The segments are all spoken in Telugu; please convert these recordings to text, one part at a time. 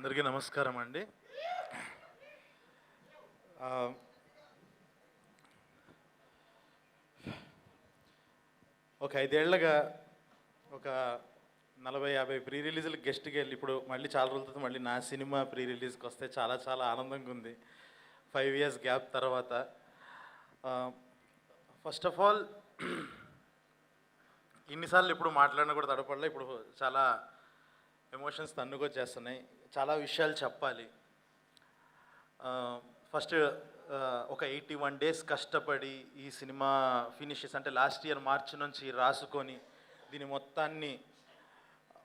అందరికీ నమస్కారం అండి. ఒక 5 ఏళ్లుగా ఒక 40-50 ప్రీ రిలీజ్లకు గెస్ట్కి వెళ్ళి ఇప్పుడు మళ్ళీ చాలా రోజుల తర్వాత మళ్ళీ నా సినిమా ప్రీ రిలీజ్కి వస్తే చాలా చాలా ఆనందంగా ఉంది. 5 years గ్యాప్ తర్వాత. ఫస్ట్ ఆఫ్ ఆల్ ఇన్నిసార్లు ఇప్పుడు మాట్లాడినా కూడా తడపడలే. ఇప్పుడు చాలా ఎమోషన్స్ తన్నుకొచ్చేస్తున్నాయి. చాలా విషయాలు చెప్పాలి. ఫస్ట్ ఒక 81 days కష్టపడి ఈ సినిమా ఫినిషెస్ అంటే లాస్ట్ ఇయర్ మార్చి నుంచి రాసుకొని దీని మొత్తాన్ని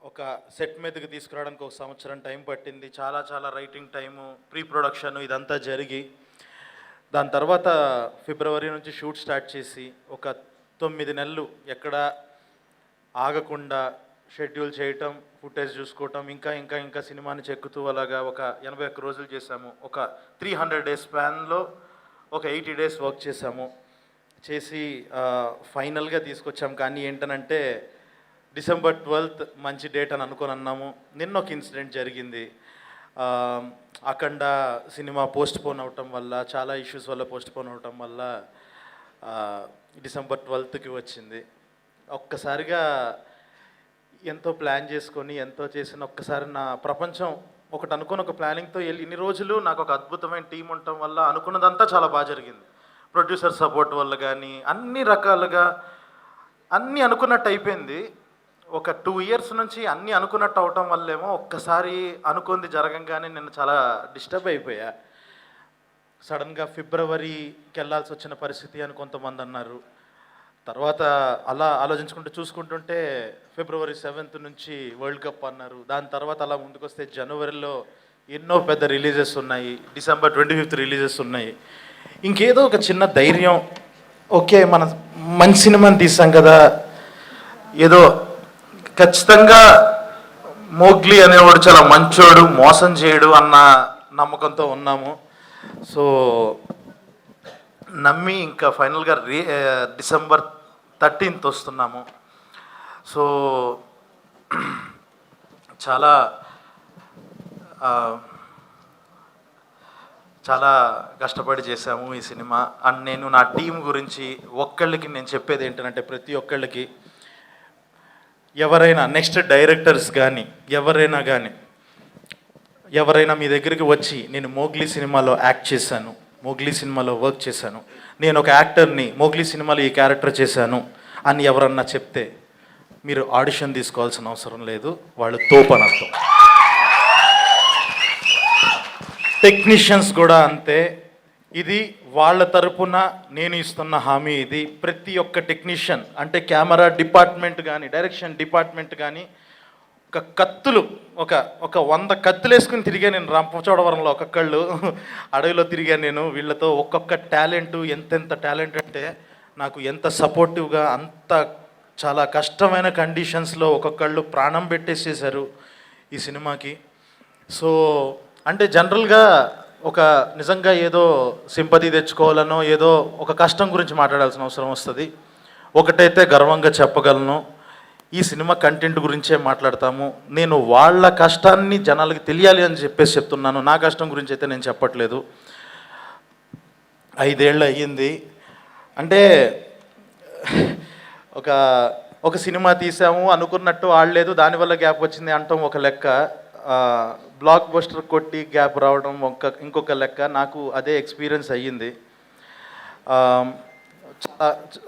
ఒక సెట్ మీదకి తీసుకురావడానికి 1 సంవత్సరం టైం పట్టింది. చాలా చాలా రైటింగ్ టైము, ప్రీ ప్రొడక్షన్ ఇదంతా జరిగి దాని తర్వాత ఫిబ్రవరి నుంచి షూట్ స్టార్ట్ చేసి ఒక 9 నెలలు ఎక్కడ ఆగకుండా షెడ్యూల్ చేయటం, ఫుటేజ్ చూసుకోవటం, ఇంకా సినిమాని చెక్కుతూ అలాగా ఒక 81 రోజులు చేసాము. ఒక 300 days స్పాన్లో ఒక 80 days వర్క్ చేసాము. చేసి ఫైనల్గా తీసుకొచ్చాము. కానీ ఏంటనంటే December 12th మంచి డేట్ అని అనుకొని అన్నాము. నిన్న ఒక ఇన్సిడెంట్ జరిగింది. అఖండ సినిమా పోస్ట్పోన్ అవటం వల్ల, చాలా ఇష్యూస్ వల్ల పోస్ట్పోన్ అవటం వల్ల December 12th వచ్చింది. ఒక్కసారిగా ఎంతో ప్లాన్ చేసుకొని ఎంతో చేసిన ఒక్కసారి నా ప్రపంచం ఒకటి అనుకుని ఒక ప్లానింగ్తో వెళ్ళి ఇన్ని రోజులు నాకు ఒక అద్భుతమైన టీం ఉండటం వల్ల అనుకున్నదంతా చాలా బాగా జరిగింది. ప్రొడ్యూసర్ సపోర్ట్ వల్ల కానీ అన్ని రకాలుగా అన్నీ అనుకున్నట్టు అయిపోయింది. ఒక 2 years నుంచి అన్నీ అనుకున్నట్టు అవటం వల్లేమో ఒక్కసారి అనుకుంది జరగంగానే నేను చాలా డిస్టర్బ్ అయిపోయా. సడన్గా ఫిబ్రవరికి వెళ్ళాల్సి వచ్చిన పరిస్థితి అని కొంతమంది అన్నారు. తర్వాత అలా ఆలోచించుకుంటూ చూసుకుంటుంటే February 7th నుంచి వరల్డ్ కప్ అన్నారు. దాని తర్వాత అలా ముందుకు వస్తే జనవరిలో ఎన్నో పెద్ద రిలీజెస్ ఉన్నాయి. December 25th రిలీజెస్ ఉన్నాయి. ఇంకేదో ఒక చిన్న ధైర్యం, ఓకే మన మంచి సినిమాని తీసాం కదా, ఏదో ఖచ్చితంగా మోగ్లీ అనేవాడు చాలా మంచోడు, మోసం చేయడు అన్న నమ్మకంతో ఉన్నాము. సో నమ్మి ఇంకా ఫైనల్గా December 13th వస్తున్నాము. సో చాలా చాలా కష్టపడి చేశాము ఈ సినిమా. అండ్ నేను నా టీం గురించి ఒక్కళ్ళకి నేను చెప్పేది ఏంటంటే, ప్రతి ఒక్కళ్ళకి ఎవరైనా నెక్స్ట్ డైరెక్టర్స్ కానీ ఎవరైనా మీ దగ్గరికి వచ్చి నేను మోగ్లీ సినిమాలో యాక్ట్ చేశాను, మోగ్లీ సినిమాలో వర్క్ చేశాను, నేను ఒక యాక్టర్ని మోగ్లీ సినిమాలో ఈ క్యారెక్టర్ చేశాను అని ఎవరన్నా చెప్తే మీరు ఆడిషన్ తీసుకోవాల్సిన అవసరం లేదు. వాళ్ళు తోపనర్థం. టెక్నీషియన్స్ కూడా అంతే. ఇది వాళ్ళ తరపున నేను ఇస్తున్న హామీ. ఇది ప్రతి ఒక్క టెక్నీషియన్ అంటే కెమెరా డిపార్ట్మెంట్ కానీ, డైరెక్షన్ డిపార్ట్మెంట్ కానీ ఒక కత్తులు ఒక 100 కత్తులు వేసుకుని తిరిగా నేను రంపచోడవరంలో. ఒక్కొక్కళ్ళు అడవిలో తిరిగాను నేను వీళ్ళతో. ఒక్కొక్క టాలెంట్ ఎంతెంత టాలెంట్ అంటే నాకు ఎంత సపోర్టివ్గా, అంత చాలా కష్టమైన కండిషన్స్లో ఒక్కొక్కళ్ళు ప్రాణం పెట్టేసేసారు ఈ సినిమాకి. సో అంటే జనరల్గా ఒక నిజంగా ఏదో సింపతి తెచ్చుకోవాలనో ఏదో ఒక కష్టం గురించి మాట్లాడాల్సిన అవసరం వస్తుంది. ఒకటైతే గర్వంగా చెప్పగలను, ఈ సినిమా కంటెంట్ గురించే మాట్లాడతాము. నేను వాళ్ళ కష్టాన్ని జనాలకి తెలియాలి అని చెప్పేసి చెప్తున్నాను. నా కష్టం గురించి అయితే నేను చెప్పట్లేదు. 5 ఏళ్ళు అయ్యింది. అంటే ఒక సినిమా తీసాము అనుకున్నట్టు ఆడలేదు, దానివల్ల గ్యాప్ వచ్చింది అంటాం ఒక లెక్క. బ్లాక్ బస్టర్ కొట్టి గ్యాప్ రావడం ఇంకొక లెక్క. నాకు అదే ఎక్స్పీరియన్స్ అయ్యింది.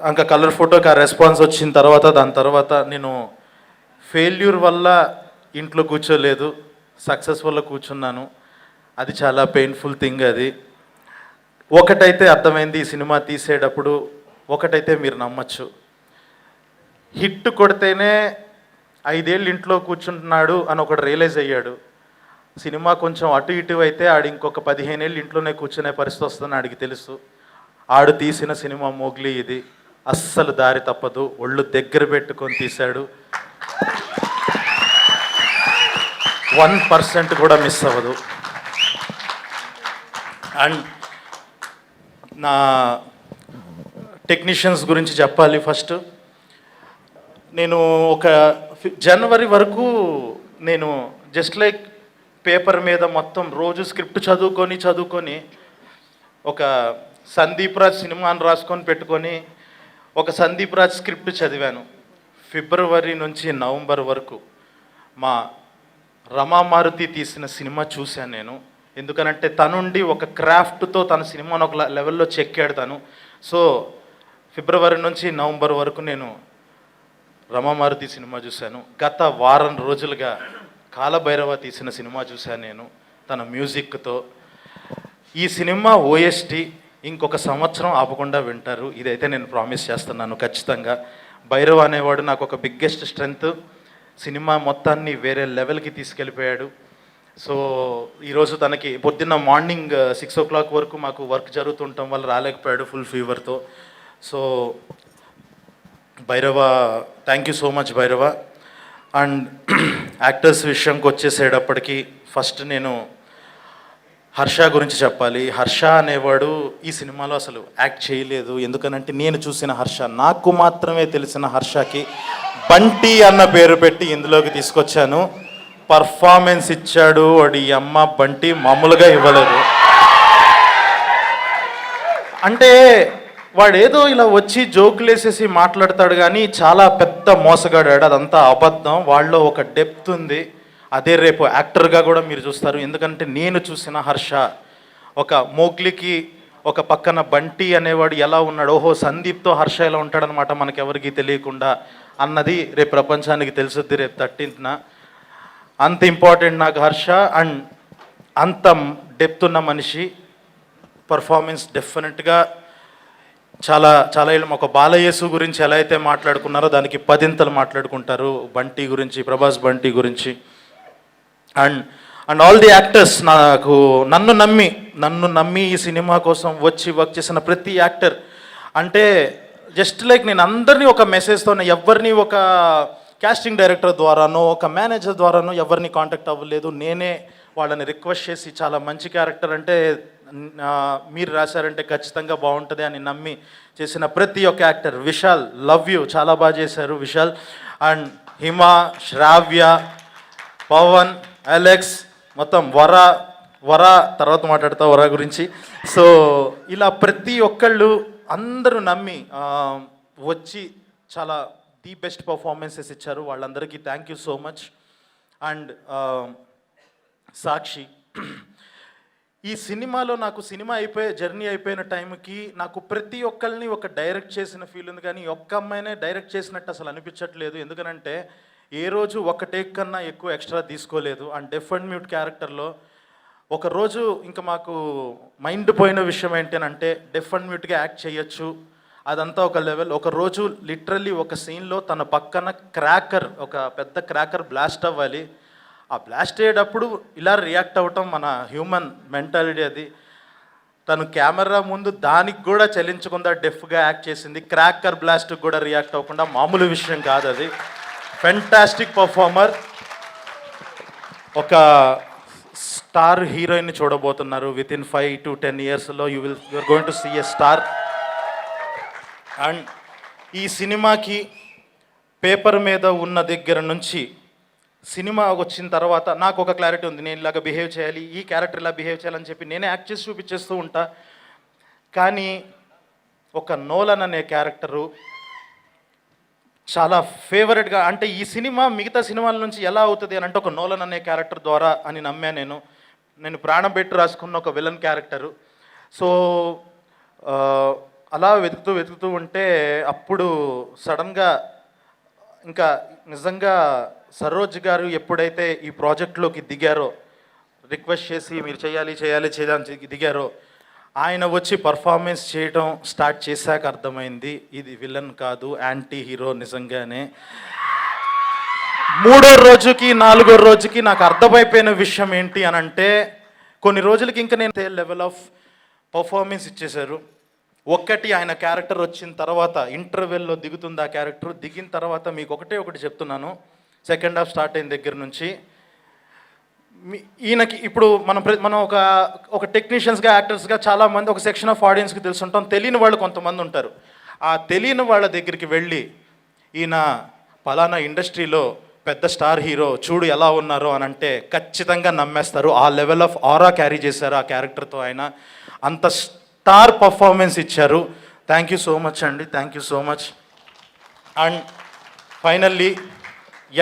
ఇంకా కలర్ ఫోటోకి ఆ రెస్పాన్స్ వచ్చిన తర్వాత దాని తర్వాత నేను ఫెయిల్యూర్ వల్ల ఇంట్లో కూర్చోలేదు, సక్సెస్ వల్ల కూర్చున్నాను. అది చాలా పెయిన్ఫుల్ థింగ్. అది ఒకటైతే అర్థమైంది ఈ సినిమా తీసేటప్పుడు, ఒకటైతే మీరు నమ్మచ్చు, హిట్ కొడితేనే 5 ఏళ్ళు ఇంట్లో కూర్చుంటున్నాడు అని ఒకడు రియలైజ్ అయ్యాడు. సినిమా కొంచెం అటు ఇటు అయితే ఆడు ఇంకొక 15 ఏళ్ళు ఇంట్లోనే కూర్చునే పరిస్థితి వస్తుందని ఆడికి తెలుసు. ఆడు తీసిన సినిమా మోగ్లీ. ఇది అస్సలు దారి తప్పదు. ఒళ్ళు దగ్గర పెట్టుకొని తీశాడు. 1% కూడా మిస్ అవ్వదు. అండ్ నా టెక్నీషియన్స్ గురించి చెప్పాలి. ఫస్ట్ నేను ఒక జనవరి వరకు నేను జస్ట్ లైక్ పేపర్ మీద మొత్తం రోజు స్క్రిప్ట్ చదువుకొని ఒక సందీప్ రాజ్ సినిమాని రాసుకొని పెట్టుకొని ఒక సందీప్ రాజ్ స్క్రిప్ట్ చదివాను. ఫిబ్రవరి నుంచి నవంబర్ వరకు మా రమామారుతి తీసిన సినిమా చూశాను నేను. ఎందుకనంటే తనుండి ఒక క్రాఫ్ట్తో తన సినిమాను ఒక లెవెల్లో చెక్కాడు తను. సో ఫిబ్రవరి నుంచి నవంబర్ వరకు నేను రమామారుతి సినిమా చూశాను. గత వారం రోజులుగా కాలభైరవ తీసిన సినిమా చూశాను నేను తన మ్యూజిక్తో. ఈ సినిమా ఓఎస్టీ ఇంకొక సంవత్సరం ఆపకుండా వింటారు, ఇదైతే నేను ప్రామిస్ చేస్తున్నాను ఖచ్చితంగా. భైరవ అనేవాడు నాకు ఒక బిగ్గెస్ట్ స్ట్రెంగ్త్. సినిమా మొత్తాన్ని వేరే లెవెల్కి తీసుకెళ్ళిపోయాడు. సో ఈరోజు తనకి పొద్దున్న మార్నింగ్ 6 o'clock వరకు మాకు వర్క్ జరుగుతుండటం వల్ల రాలేకపోయాడు ఫుల్ ఫీవర్తో. So Bhairava, thank you so much Bhairava. And actors విషయంకి వచ్చేసేటప్పటికి ఫస్ట్ నేను హర్ష గురించి చెప్పాలి. హర్ష అనేవాడు ఈ సినిమాలో అసలు యాక్ట్ చేయలేదు. ఎందుకనంటే నేను చూసిన హర్ష, నాకు మాత్రమే తెలిసిన హర్షకి బంటి అన్న పేరు పెట్టి ఇందులోకి తీసుకొచ్చాను. పర్ఫార్మెన్స్ ఇచ్చాడు వాడి అమ్మ. బంటి మామూలుగా ఇవ్వలేదు. అంటే వాడేదో ఇలా వచ్చి జోకులు వేసేసి మాట్లాడతాడు కానీ చాలా పెద్ద మోసగాడాడు, అదంతా అబద్ధం. వాళ్ళలో ఒక డెప్త్ ఉంది, అదే రేపు యాక్టర్గా కూడా మీరు చూస్తారు. ఎందుకంటే నేను చూసిన హర్ష ఒక మోగ్లికి ఒక పక్కన బంటి అనేవాడు ఎలా ఉన్నాడు, ఓహో సందీప్తో హర్ష ఎలా ఉంటాడనమాట మనకెవరికి తెలియకుండా అన్నది రేపు ప్రపంచానికి తెలుసుద్ది రేపు 13th. అంత ఇంపార్టెంట్ నాకు హర్ష. అండ్ అంత డెప్త్ ఉన్న మనిషి. పర్ఫార్మెన్స్ డెఫినెట్గా చాలా చాలా ఒక బాలయేసు గురించి ఎలా అయితే మాట్లాడుకున్నారో దానికి 10 మాట్లాడుకుంటారు బంటి గురించి, ప్రభాస్ బంటి గురించి. అండ్ ఆల్ ది యాక్టర్స్, నన్ను నమ్మి ఈ సినిమా కోసం వచ్చి వర్క్ చేసిన ప్రతి యాక్టర్. అంటే జస్ట్ లైక్ నేను అందరినీ ఒక మెసేజ్తో, ఎవరిని ఒక కాస్టింగ్ డైరెక్టర్ ద్వారానో ఒక మేనేజర్ ద్వారానో ఎవరిని కాంటాక్ట్ అవ్వలేదు. నేనే వాళ్ళని రిక్వెస్ట్ చేసి చాలా మంచి క్యారెక్టర్ అంటే మీరు రాశారంటే ఖచ్చితంగా బాగుంటుంది అని నమ్మి చేసిన ప్రతి ఒక్క యాక్టర్. విశాల్, లవ్ యూ, చాలా బాగా చేశారు విశాల్. అండ్ హిమ, శ్రావ్య, పవన్, అలెక్స్, మొత్తం వర తర్వాత మాట్లాడతా వర గురించి. సో ఇలా ప్రతి ఒక్కళ్ళు అందరూ నమ్మి వచ్చి చాలా ది బెస్ట్ పర్ఫార్మెన్సెస్ ఇచ్చారు. వాళ్ళందరికీ thank you so much. And Sakshi, ఈ సినిమాలో నాకు సినిమా జర్నీ అయిపోయిన టైంకి నాకు ప్రతి ఒక్కరిని ఒక డైరెక్ట్ చేసిన ఫీల్ ఉంది, కానీ ఒక్క అమ్మాయినే డైరెక్ట్ చేసినట్టు అసలు అనిపించట్లేదు. ఎందుకనంటే ఏ రోజు ఒక టేక్ కన్నా ఎక్కువ ఎక్స్ట్రా తీసుకోలేదు. అండ్ డెఫ్ అండ్ మ్యూట్ క్యారెక్టర్లో ఒకరోజు ఇంకా మాకు మైండ్ పోయిన విషయం ఏంటంటే డెఫ్ అండ్ మ్యూట్గా యాక్ట్ చేయొచ్చు, అదంతా ఒక లెవెల్. ఒకరోజు లిటరల్లీ ఒక సీన్లో తన పక్కన ఒక పెద్ద క్రాకర్ బ్లాస్ట్ అవ్వాలి. ఆ బ్లాస్ట్ అయ్యేటప్పుడు ఇలా రియాక్ట్ అవ్వటం మన హ్యూమన్ మెంటాలిటీ అది. తను కెమెరా ముందు దానికి కూడా చలించకుండా డెఫ్గా యాక్ట్ చేసింది. క్రాకర్ బ్లాస్ట్కి కూడా రియాక్ట్ అవ్వకుండా మామూలు విషయం కాదు అది. Fantastic performer. ఒక స్టార్ హీరోయిన్ని చూడబోతున్నారు. వితిన్ 5 to 10 yearsలో you are going to see a star. And ఈ సినిమాకి పేపర్ మీద ఉన్న దగ్గర నుంచి సినిమా వచ్చిన తర్వాత నాకు ఒక క్లారిటీ ఉంది. నేను ఇలాగ బిహేవ్ చేయాలి, ఈ క్యారెక్టర్ ఇలా బిహేవ్ చేయాలని చెప్పి నేనే యాక్ట్ చేసి చూపించేస్తూ ఉంటా. కానీ ఒక నోలన్ అనే క్యారెక్టరు చాలా ఫేవరెట్గా, అంటే ఈ సినిమా మిగతా సినిమాల నుంచి ఎలా అవుతుంది అని అంటే ఒక నోలన్ అనే క్యారెక్టర్ ద్వారా అని నమ్మా. నేను ప్రాణం పెట్టి రాసుకున్న ఒక విలన్ క్యారెక్టరు. సో అలా వెతుకుతూ ఉంటే అప్పుడు సడన్గా ఇంకా నిజంగా సరోజ్ గారు ఎప్పుడైతే ఈ ప్రాజెక్ట్లోకి దిగారో, రిక్వెస్ట్ చేసి మీరు చేయాలి దిగారో, ఆయన వచ్చి పర్ఫార్మెన్స్ చేయడం స్టార్ట్ చేశాక అర్థమైంది ఇది విలన్ కాదు, యాంటీ హీరో. నిజంగానే 3వ రోజుకి 4వ రోజుకి నాకు అర్థమైపోయిన విషయం ఏంటి అని అంటే, కొన్ని రోజులకి ఇంకా నేను లెవెల్ ఆఫ్ పర్ఫార్మెన్స్ ఇచ్చేశారు. ఒక్కటి ఆయన క్యారెక్టర్ వచ్చిన తర్వాత ఇంటర్వెల్లో దిగుతుంది ఆ క్యారెక్టర్. దిగిన తర్వాత మీకు ఒకటి చెప్తున్నాను. సెకండ్ హాఫ్ స్టార్ట్ అయిన దగ్గర నుంచి ఈయనకి ఇప్పుడు మనం ఒక టెక్నీషియన్స్గా, యాక్టర్స్గా చాలామంది ఒక సెక్షన్ ఆఫ్ ఆడియన్స్కి తెలుసుంటాం. తెలియని వాళ్ళు కొంతమంది ఉంటారు. ఆ తెలియని వాళ్ళ దగ్గరికి వెళ్ళి ఈయన పలానా ఇండస్ట్రీలో పెద్ద స్టార్ హీరో చూడు ఎలా ఉన్నారో అని అంటే ఖచ్చితంగా నమ్మేస్తారు. ఆ లెవెల్ ఆఫ్ ఆరా క్యారీ చేశారు ఆ క్యారెక్టర్తో. ఆయన అంత స్టార్ పర్ఫార్మెన్స్ ఇచ్చారు. థ్యాంక్ యూ సో మచ్ అండి, thank you so much. And finally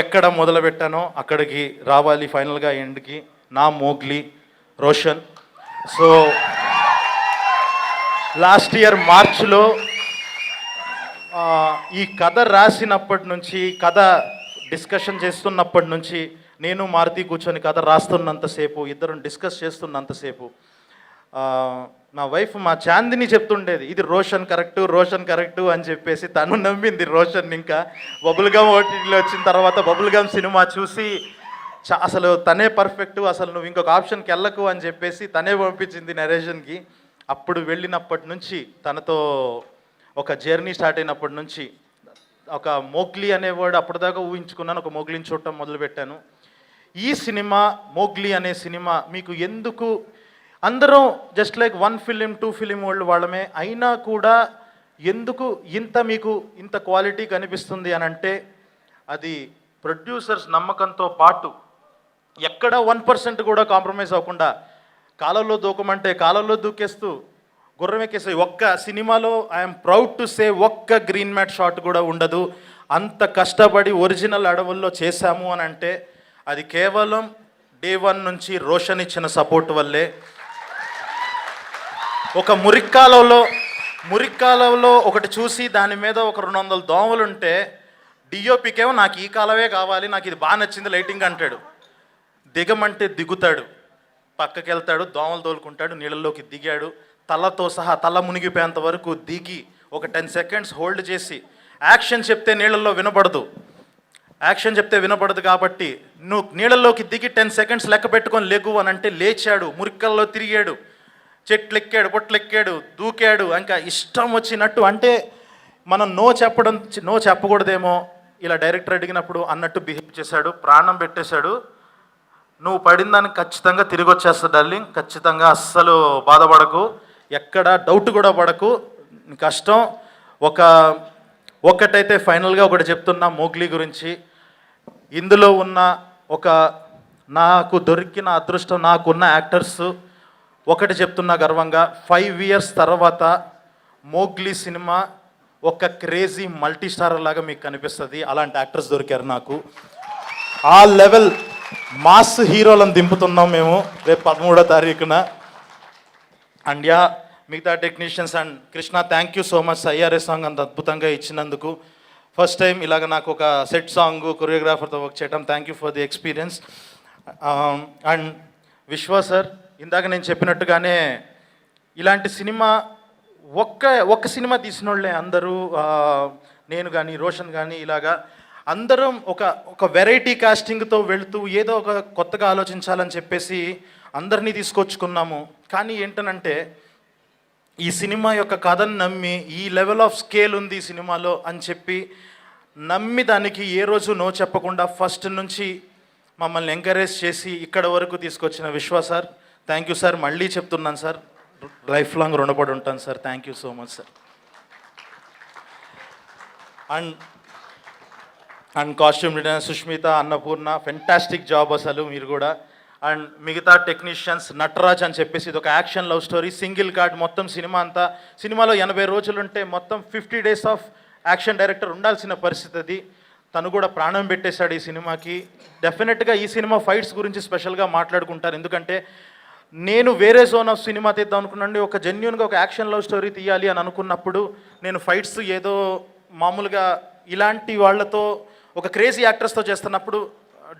ఎక్కడ మొదలుపెట్టానో అక్కడికి రావాలి ఫైనల్గా ఎండ్కి. నా Mowgli Roshan. So last year మార్చ్లో ఈ కథ రాసినప్పటి నుంచి, కథ డిస్కషన్ చేస్తున్నప్పటి నుంచి, నేను మారుతి కూర్చొని కథ రాస్తున్నంతసేపు, ఇద్దరం డిస్కస్ చేస్తున్నంతసేపు నా వైఫ్ మా చాందిని చెప్తుండేది ఇది రోషన్ కరెక్టు అని చెప్పేసి. తను నమ్మింది రోషన్. ఇంకా బబుల్గమ్ ఓటీటీలో వచ్చిన తర్వాత బబుల్గమ్ సినిమా చూసి అసలు తనే పర్ఫెక్టు, అసలు నువ్వు ఇంకొక ఆప్షన్కి వెళ్ళకు అని చెప్పేసి తనే పంపించింది నరేషన్కి. అప్పుడు వెళ్ళినప్పటి నుంచి తనతో ఒక జర్నీ స్టార్ట్ అయినప్పటి నుంచి ఒక మోగ్లీ అనే వర్డ్ అప్పటిదాకా ఊహించుకున్నాను, ఒక మోగ్లీని చూడటం మొదలుపెట్టాను. ఈ సినిమా మోగ్లీ అనే సినిమా మీకు ఎందుకు, అందరం జస్ట్ లైక్ 1 ఫిలిం 2 ఫిలిం వాళ్ళమే అయినా కూడా ఎందుకు మీకు ఇంత క్వాలిటీ కనిపిస్తుంది అని అంటే అది ప్రొడ్యూసర్స్ నమ్మకంతో పాటు ఎక్కడ 1% కూడా కాంప్రమైజ్ అవ్వకుండా కాలంలో దూకమంటే కాలంలో దూకేస్తూ గుర్రం ఎక్కేసి ఒక్క సినిమాలో ఐఎమ్ ప్రౌడ్ టు సే ఒక్క గ్రీన్ మ్యాట్ షాట్ కూడా ఉండదు. అంత కష్టపడి ఒరిజినల్ అడవుల్లో చేశాము అని అంటే అది కేవలం డే 1 నుంచి రోషన్ ఇచ్చిన సపోర్ట్ వల్లే. ఒక మురిక్కాలలో ఒకటి చూసి దాని మీద ఒక 200 దోమలు ఉంటే డిఓపికేమో నాకు ఈ కాలవే కావాలి, నాకు ఇది బాగా నచ్చింది లైటింగ్ అంటాడు. దిగమంటే దిగుతాడు, పక్కకి వెళ్తాడు, దోమలు తోలుకుంటాడు, నీళ్ళల్లోకి దిగాడు, తలతో సహా తల మునిగిపోయేంత వరకు దిగి ఒక 10 సెకండ్స్ హోల్డ్ చేసి యాక్షన్ చెప్తే నీళ్ళల్లో వినపడదు కాబట్టి నువ్వు నీళ్ళల్లోకి దిగి 10 సెకండ్స్ లెక్క పెట్టుకొని లెగు అని అంటే లేచాడు, మురికల్లో తిరిగాడు, చెట్లెక్కాడు, పొట్లెక్కాడు, దూకాడు, ఇంకా ఇష్టం వచ్చినట్టు. అంటే మనం నో చెప్పకూడదేమో ఇలా డైరెక్టర్ అడిగినప్పుడు అన్నట్టు బిహేవ్ చేశాడు, ప్రాణం పెట్టేశాడు. నువ్వు పడిన దానికి ఖచ్చితంగా తిరిగి వచ్చేస్తావు డార్లింగ్, ఖచ్చితంగా అస్సలు బాధపడకు, ఎక్కడ డౌట్ కూడా పడకు, కష్టం. ఒకటైతే ఫైనల్గా ఒకటి చెప్తున్నా మోగ్లీ గురించి. ఇందులో ఉన్న నాకు దొరికిన అదృష్టం, నాకున్న యాక్టర్స్ ఒకటి చెప్తున్నా గర్వంగా, 5 ఇయర్స్ తర్వాత మోగ్లీ సినిమా ఒక క్రేజీ మల్టీ స్టారర్ లాగా మీకు కనిపిస్తుంది. అలాంటి యాక్టర్స్ దొరికారు నాకు. ఆ లెవెల్ మాస్ హీరోలను దింపుతున్నాం మేము రేపు 13వ తారీఖున. అండ్ మిగతా technicians and Krishna, thank you so much. IRS song అంత అద్భుతంగా ఇచ్చినందుకు. ఫస్ట్ టైం ఇలాగ నాకు ఒక సెట్ సాంగ్ కొరియోగ్రాఫర్తో వర్క్ చేయడం, thank you for the experience. And విశ్వ సార్, ఇందాక నేను చెప్పినట్టుగానే ఇలాంటి సినిమా ఒక్క సినిమా తీసిన వాళ్ళే అందరూ, నేను కానీ రోషన్ కానీ ఇలాగా అందరం ఒక వెరైటీ కాస్టింగ్తో వెళుతూ ఏదో ఒక కొత్తగా ఆలోచించాలని చెప్పేసి అందరినీ తీసుకొచ్చుకున్నాము. కానీ ఏంటనంటే ఈ సినిమా యొక్క కథను నమ్మి ఈ లెవెల్ ఆఫ్ స్కేల్ ఉంది ఈ సినిమాలో అని చెప్పి నమ్మి దానికి ఏ రోజు నో చెప్పకుండా ఫస్ట్ నుంచి మమ్మల్ని ఎంకరేజ్ చేసి ఇక్కడ వరకు తీసుకొచ్చిన విశ్వ సార్, థ్యాంక్ యూ సార్. మళ్ళీ చెప్తున్నాను సార్, లైఫ్ లాంగ్ రుణపడి ఉంటాను sir. Thank you so much sir. And costume designer Sushmita, Annapurna, fantastic job అసలు మీరు కూడా. అండ్ మిగతా టెక్నీషియన్స్ నటరాజ్ అని చెప్పేసి ఇది ఒక action love story, single card మొత్తం సినిమా అంతా. సినిమాలో 80 రోజులుంటే మొత్తం 50 డేస్ ఆఫ్ యాక్షన్ డైరెక్టర్ ఉండాల్సిన పరిస్థితి అది. తను కూడా ప్రాణం పెట్టేశాడు ఈ సినిమాకి. డెఫినెట్గా ఈ సినిమా ఫైట్స్ గురించి స్పెషల్గా మాట్లాడుకుంటారు, ఎందుకంటే నేను వేరే జోన్ ఆఫ్ సినిమా తీద్దాం అనుకున్నాండి. ఒక జెన్యున్గా ఒక యాక్షన్ లవ్ స్టోరీ తీయాలి అని అనుకున్నప్పుడు నేను ఫైట్స్ ఏదో మామూలుగా ఇలాంటి వాళ్ళతో ఒక క్రేజీ యాక్టర్స్తో చేస్తున్నప్పుడు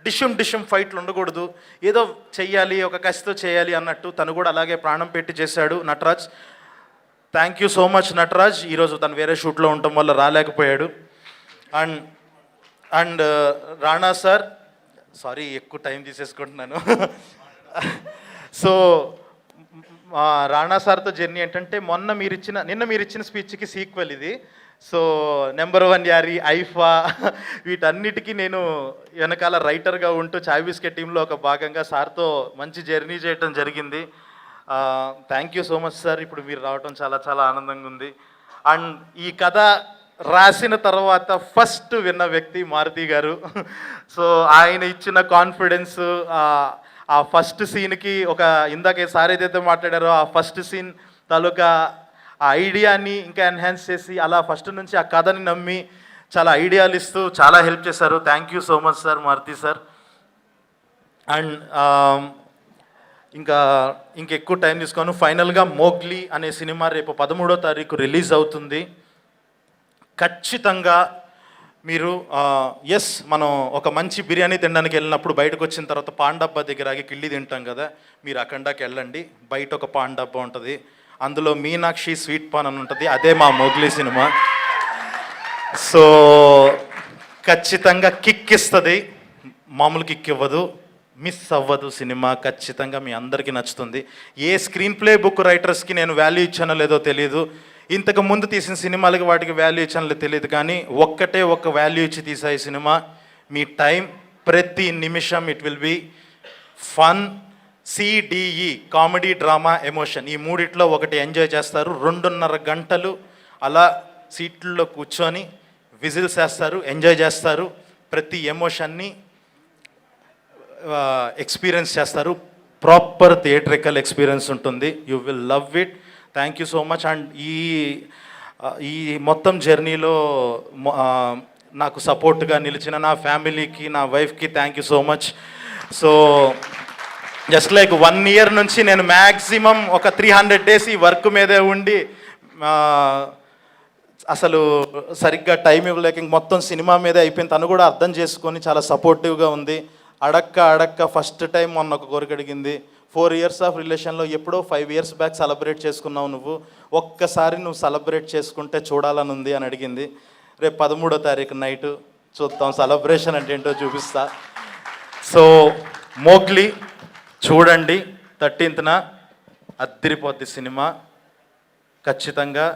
డిషుమ్ ఫైట్లు ఉండకూడదు, ఏదో చెయ్యాలి, ఒక కసితో చేయాలి అన్నట్టు తను కూడా అలాగే ప్రాణం పెట్టి చేశాడు Nataraj. Thank you so much Nataraj. ఈరోజు తను వేరే షూట్లో ఉండటం వల్ల రాలేకపోయాడు. అండ్ రాణా సార్, సారీ ఎక్కువ టైం తీసేసుకుంటున్నాను. సో రాణా సార్తో జర్నీ ఏంటంటే నిన్న మీరు ఇచ్చిన స్పీచ్కి సీక్వెల్ ఇది. సో నెంబర్ 1 యారీ, ఐఫా, వీటన్నిటికీ నేను వెనకాల రైటర్గా ఉంటూ చాయ్ బిస్కెట్ టీంలో ఒక భాగంగా సార్తో మంచి జర్నీ చేయటం జరిగింది. Thank you so much sir. ఇప్పుడు మీరు రావటం చాలా చాలా ఆనందంగా ఉంది. అండ్ ఈ కథ రాసిన తర్వాత ఫస్ట్ విన్న వ్యక్తి మారుతి గారు. సో ఆయన ఇచ్చిన కాన్ఫిడెన్స్, ఆ ఫస్ట్ సీన్కి ఒక ఇందాక సార్ ఏదైతే మాట్లాడారో ఆ ఫస్ట్ సీన్ తాలూకా ఆ ఐడియాని ఇంకా ఎన్హాన్స్ చేసి అలా ఫస్ట్ నుంచి ఆ కథని నమ్మి చాలా ఐడియాలు ఇస్తూ చాలా హెల్ప్ చేశారు. Thank you so much sir, Maruthi sir. And ఇంకెక్కువ టైం తీసుకోను. ఫైనల్గా మోగ్లీ అనే సినిమా రేపు 13వ తారీఖు రిలీజ్ అవుతుంది. ఖచ్చితంగా మీరు మనం ఒక మంచి బిర్యానీ తినడానికి వెళ్ళినప్పుడు బయటకు వచ్చిన తర్వాత పాన్ డబ్బా దగ్గర ఆగి కిళ్ళి తింటాం కదా, మీరు అఖండాకి వెళ్ళండి. బయట ఒక పాన్ డబ్బా ఉంటుంది, అందులో మీనాక్షి స్వీట్ పాన్ అని ఉంటుంది, అదే మా మోగ్లీ సినిమా. సో ఖచ్చితంగా కిక్ ఇస్తుంది, మామూలు కిక్ ఇవ్వదు, మిస్ అవ్వదు సినిమా. ఖచ్చితంగా మీ అందరికీ నచ్చుతుంది. ఏ స్క్రీన్ ప్లే బుక్ రైటర్స్కి నేను వాల్యూ ఇచ్చానో లేదో తెలియదు, ఇంతకు ముందు తీసిన సినిమాలకి వాటికి వాల్యూ ఇచ్చానో తెలియదు, కానీ ఒక్క వాల్యూ ఇచ్చి తీసా ఈ సినిమా. మీ టైం ప్రతి నిమిషం it will be fun, CDE comedy, drama, emotion, ఈ మూడిట్లో ఒకటి ఎంజాయ్ చేస్తారు. 2.5 గంటలు అలా సీట్లలో కూర్చొని విజిల్స్ వేస్తారు, ఎంజాయ్ చేస్తారు, ప్రతి ఎమోషన్ని ఎక్స్పీరియన్స్ చేస్తారు. ప్రాపర్ థియేట్రికల్ ఎక్స్పీరియన్స్ ఉంటుంది. You will love it. Thank you so much. And ఈ మొత్తం జర్నీలో నాకు సపోర్ట్గా నిలిచిన నా ఫ్యామిలీకి, నా వైఫ్కి thank you so much. So just like 1 year నుంచి నేను మ్యాక్సిమం ఒక 300 days ఈ వర్క్ మీదే ఉండి అసలు సరిగ్గా టైం ఇవ్వలేక మొత్తం సినిమా మీదే అయిపోయింది. తను కూడా అర్థం చేసుకొని చాలా సపోర్టివ్గా ఉంది. అడక్క ఫస్ట్ టైం మొన్న ఒక కోరిక అడిగింది. 4 years ఆఫ్ రిలేషన్లో ఎప్పుడో 5 years బ్యాక్ సెలబ్రేట్ చేసుకున్నావు నువ్వు, ఒక్కసారి నువ్వు సెలబ్రేట్ చేసుకుంటే చూడాలని ఉంది అని అడిగింది. రేపు 13వ తారీఖు నైటు చూద్దాం, సెలబ్రేషన్ అంటే ఏంటో చూపిస్తా. సో మోగ్లీ చూడండి, 13th అద్దిరిపోద్ది సినిమా. ఖచ్చితంగా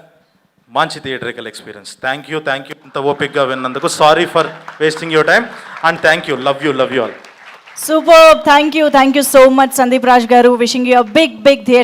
మంచి థియేటరికల్ ఎక్స్పీరియన్స్. థ్యాంక్ యూ ఇంత ఓపిక్గా విన్నందుకు. Sorry for wasting your time and thank you. Love you all. Superb. Thank you so much, Sandeep Raj garu. Wishing you a big theatre.